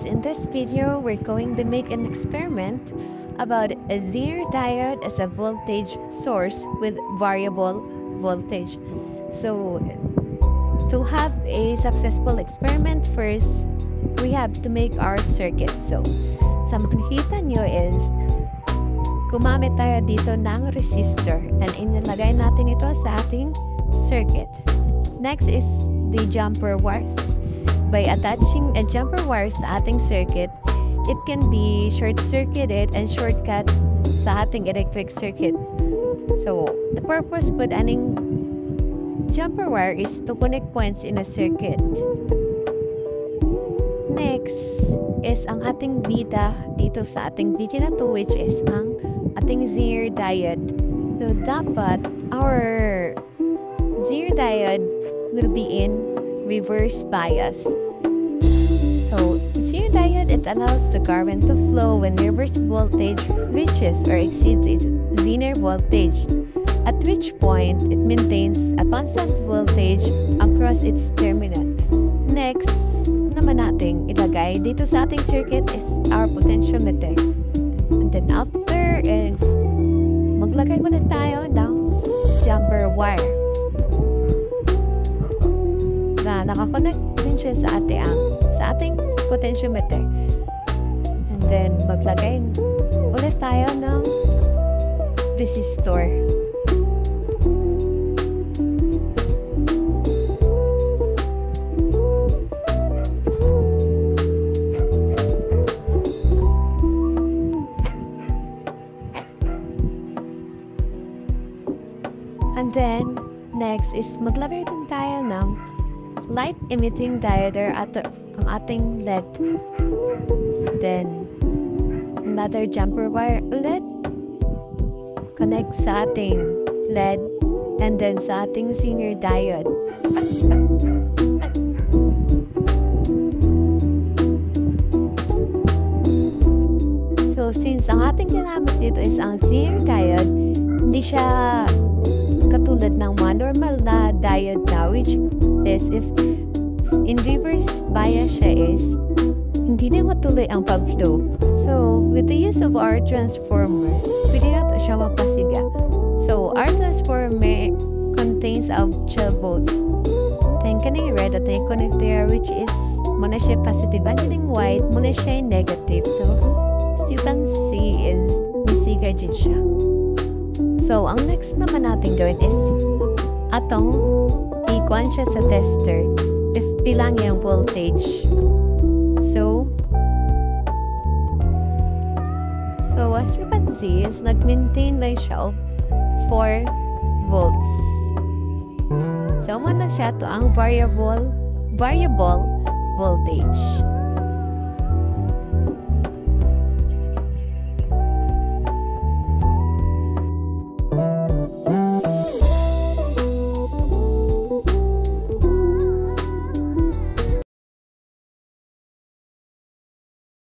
guys, in this video we're going to make an experiment about a Zener diode as a voltage source with variable voltage. So to have a successful experiment, first we have to make our circuit. So sa makikita nyo is gumamit tayo dito ng resistor and inilagay natin ito sa ating circuit. Next is the jumper wires. By attaching a jumper wire sa ating circuit, it can be short-circuited and shortcut sa ating electric circuit. So, the purpose po aning jumper wire is to connect points in a circuit. Next is ang ating bida dito sa ating video na to, which is ang ating Zener diode. So, dapat our Zener diode will be in reverse bias. So, Zener diode, it allows the current to flow when reverse voltage reaches or exceeds its Zener voltage, at which point it maintains a constant voltage across its terminal. Next naman nating ilagay dito sa ating circuit is our potentiometer. And then after is maglagay ulit tayo ng jumper wire na nakakonect din siya sa ating potentiometer. And then maglagay ulit tayo ng resistor. And then next is maglagay din tayo ng light emitting diode at ang ating LED. Then another jumper wire ulit, connect sa ating LED and then sa ating Zener diode. So since ang ating ginamit dito is ang Zener diode, hindi siya katulad ng mga normal na diode na, which is if in reverse bias siya is hindi na matuloy ang pag-flow. So with the use of our transformer, pwede na siya mapasiga. So our transformer contains of 12 volts. Then kaning red at yung connector, which is muna siya positive, ang kaning white muna siya negative. So as you can see is misiga din siya. So, ang next naman natin gawin is atong ikuan siya sa tester if bilang yung voltage. So as you can see is nag-maintain lang siya of 4 volts. So, muna siya to ang variable voltage.